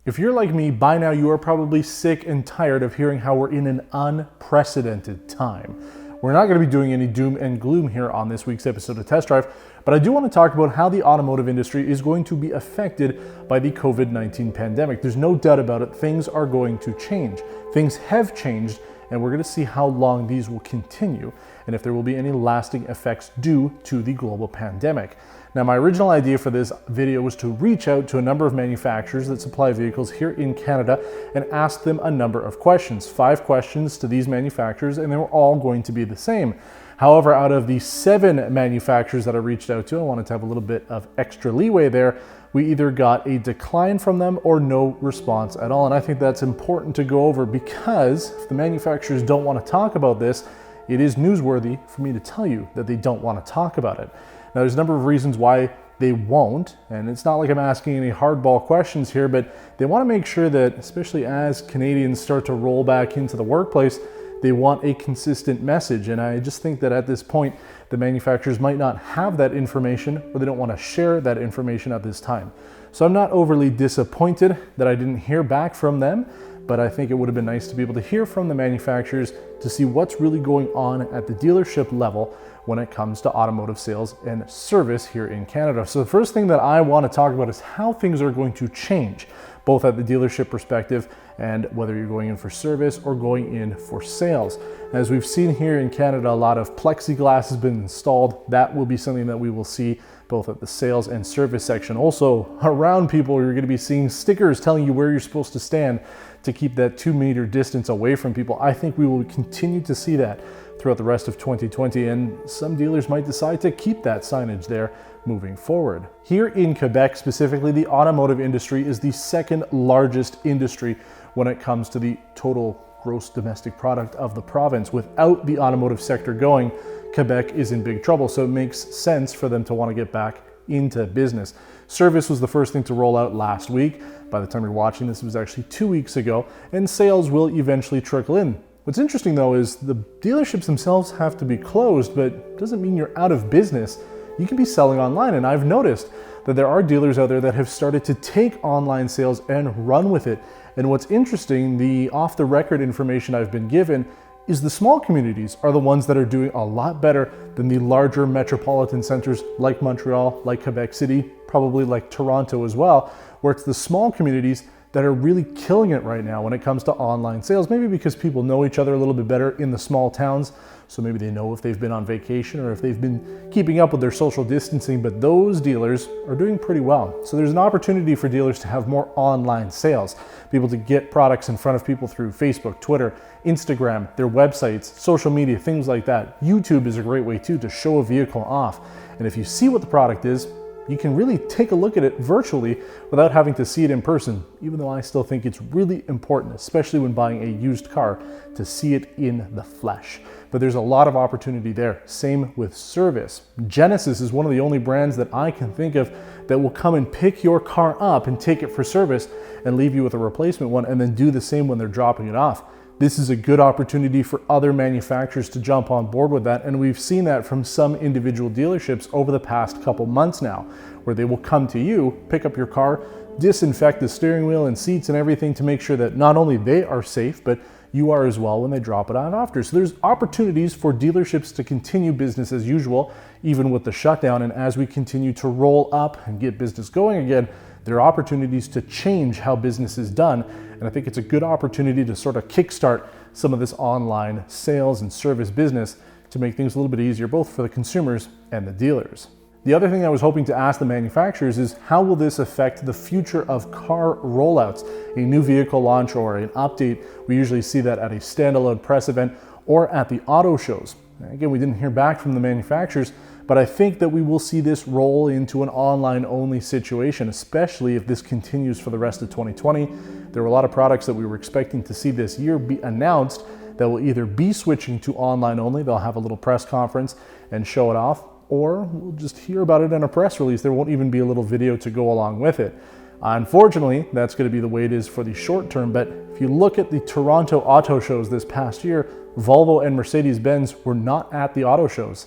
If you're like me, by now you are probably sick and tired of hearing how we're in an unprecedented time. We're not going to be doing any doom and gloom here on this week's episode of Test Drive, but I do want to talk about how the automotive industry is going to be affected by the COVID-19 pandemic. There's no doubt about it, things are going to change. Things have changed, and we're going to see how long these will continue and if there will be any lasting effects due to the global pandemic. Now, my original idea for this video was to reach out to a number of manufacturers that supply vehicles here in Canada and ask them a number of questions, 5 questions to these manufacturers, and they were all going to be the same. However, out of the 7 manufacturers that I reached out to, I wanted to have a little bit of extra leeway there. We either got a decline from them or no response at all. And I think that's important to go over because if the manufacturers don't want to talk about this, it is newsworthy for me to tell you that they don't want to talk about it. Now, there's a number of reasons why they won't, and it's not like I'm asking any hardball questions here, but they want to make sure that, especially as Canadians start to roll back into the workplace, they want a consistent message. And I just think that at this point, the manufacturers might not have that information or they don't want to share that information at this time. So I'm not overly disappointed that I didn't hear back from them, but I think it would have been nice to be able to hear from the manufacturers to see what's really going on at the dealership level when it comes to automotive sales and service here in Canada. So the first thing that I want to talk about is how things are going to change, both at the dealership perspective and whether you're going in for service or going in for sales. As we've seen here in Canada, a lot of plexiglass has been installed. That will be something that we will see both at the sales and service section. Also, around people, you're going to be seeing stickers telling you where you're supposed to stand to keep that 2-meter distance away from people. I think we will continue to see that throughout the rest of 2020, and some dealers might decide to keep that signage there moving forward. Here in Quebec specifically, the automotive industry is the second largest industry when it comes to the total gross domestic product of the province. Without the automotive sector going, Quebec is in big trouble, so it makes sense for them to want to get back into business. Service was the first thing to roll out last week. By the time you're watching this, it was actually 2 weeks ago, and sales will eventually trickle in. What's interesting though is the dealerships themselves have to be closed, but it doesn't mean you're out of business. You can be selling online, and I've noticed that there are dealers out there that have started to take online sales and run with it. And what's interesting, the off-the-record information I've been given is the small communities are the ones that are doing a lot better than the larger metropolitan centers like Montreal, like Quebec City, probably like Toronto as well, where it's the small communities that are really killing it right now when it comes to online sales. Maybe because people know each other a little bit better in the small towns, so maybe they know if they've been on vacation or if they've been keeping up with their social distancing, but those dealers are doing pretty well. So there's an opportunity for dealers to have more online sales, be able to get products in front of people through Facebook, Twitter, Instagram, their websites, social media, things like that. YouTube is a great way too to show a vehicle off. And if you see what the product is, you can really take a look at it virtually without having to see it in person, even though I still think it's really important, especially when buying a used car, to see it in the flesh. But there's a lot of opportunity there. Same with service. Genesis is one of the only brands that I can think of that will come and pick your car up and take it for service and leave you with a replacement one and then do the same when they're dropping it off. This is a good opportunity for other manufacturers to jump on board with that, and we've seen that from some individual dealerships over the past couple months now, where they will come to you, pick up your car, disinfect the steering wheel and seats and everything to make sure that not only they are safe, but you are as well when they drop it on after. So there's opportunities for dealerships to continue business as usual, even with the shutdown, and as we continue to roll up and get business going again, there are opportunities to change how business is done. And I think it's a good opportunity to sort of kickstart some of this online sales and service business to make things a little bit easier, both for the consumers and the dealers. The other thing I was hoping to ask the manufacturers is how will this affect the future of car rollouts, a new vehicle launch or an update? We usually see that at a standalone press event or at the auto shows. Again, we didn't hear back from the manufacturers, but I think that we will see this roll into an online-only situation, especially if this continues for the rest of 2020. There were a lot of products that we were expecting to see this year be announced that will either be switching to online only, they'll have a little press conference and show it off, or we'll just hear about it in a press release. There won't even be a little video to go along with it. Unfortunately, that's going to be the way it is for the short term, but if you look at the Toronto auto shows this past year, Volvo and Mercedes-Benz were not at the auto shows.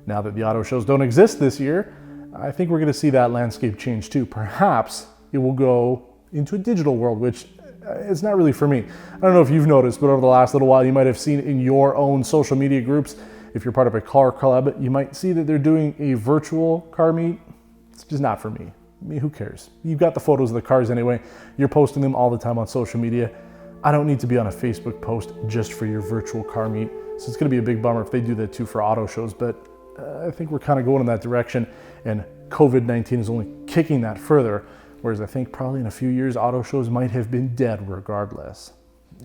Now that the auto shows don't exist this year, I think we're going to see that landscape change too. Perhaps it will go into a digital world, which is not really for me. I don't know if you've noticed, but over the last little while, you might have seen in your own social media groups, if you're part of a car club, you might see that they're doing a virtual car meet. It's just not for me. I mean, who cares? You've got the photos of the cars anyway. You're posting them all the time on social media. I don't need to be on a Facebook post just for your virtual car meet. So it's going to be a big bummer if they do that too for auto shows, but I think we're kind of going in that direction, and COVID-19 is only kicking that further, whereas I think probably in a few years, auto shows might have been dead regardless.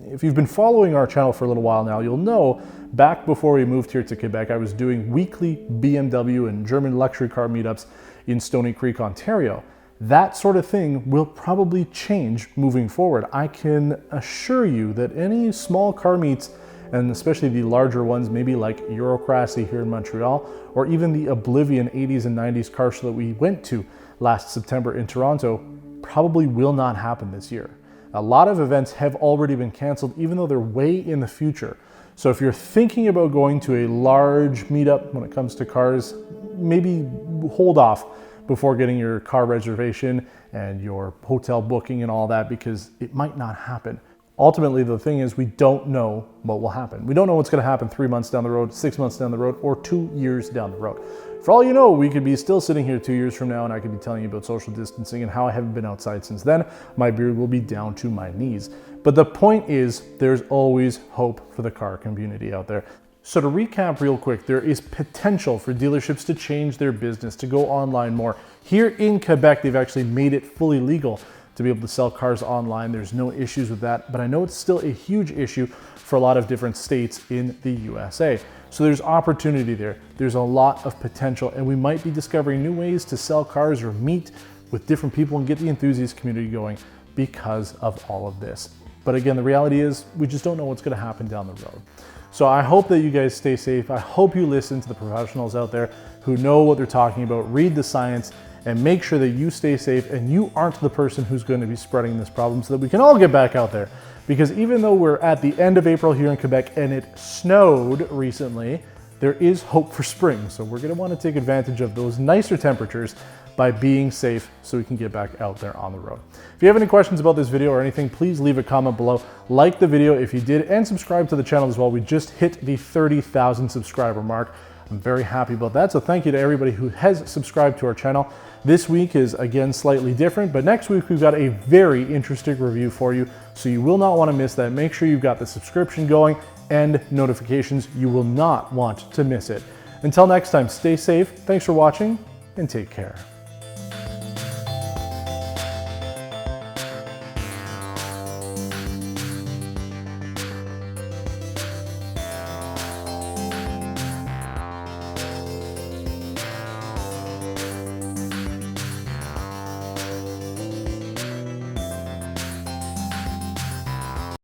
If you've been following our channel for a little while now, you'll know back before we moved here to Quebec, I was doing weekly BMW and German luxury car meetups in Stoney Creek, Ontario. That sort of thing will probably change moving forward. I can assure you that any small car meets, and especially the larger ones, maybe like Eurocrassy here in Montreal, or even the Oblivion 80s and 90s car show that we went to last September in Toronto, probably will not happen this year. A lot of events have already been canceled, even though they're way in the future. So if you're thinking about going to a large meetup when it comes to cars, maybe hold off before getting your car reservation and your hotel booking and all that, because it might not happen. Ultimately, the thing is, we don't know what will happen. We don't know what's going to happen 3 months down the road, 6 months down the road, or 2 years down the road. For all you know, we could be still sitting here 2 years from now, and I could be telling you about social distancing and how I haven't been outside since then. My beard will be down to my knees. But the point is, there's always hope for the car community out there. So to recap real quick, there is potential for dealerships to change their business, to go online more. Here in Quebec, they've actually made it fully legal to be able to sell cars online. There's no issues with that, but I know it's still a huge issue for a lot of different states in the USA. So there's opportunity there. There's a lot of potential, and we might be discovering new ways to sell cars or meet with different people and get the enthusiast community going because of all of this. But again, the reality is we just don't know what's going to happen down the road. So I hope that you guys stay safe. I hope you listen to the professionals out there who know what they're talking about, read the science, and make sure that you stay safe and you aren't the person who's going to be spreading this problem, so that we can all get back out there. Because even though we're at the end of April here in Quebec and it snowed recently, there is hope for spring. So we're going to want to take advantage of those nicer temperatures by being safe so we can get back out there on the road. If you have any questions about this video or anything, please leave a comment below. Like the video if you did, and subscribe to the channel as well. We just hit the 30,000 subscriber mark. I'm very happy about that. So thank you to everybody who has subscribed to our channel. This week is again slightly different, but next week we've got a very interesting review for you. So you will not want to miss that. Make sure you've got the subscription going and notifications. You will not want to miss it. Until next time, stay safe. Thanks for watching and take care.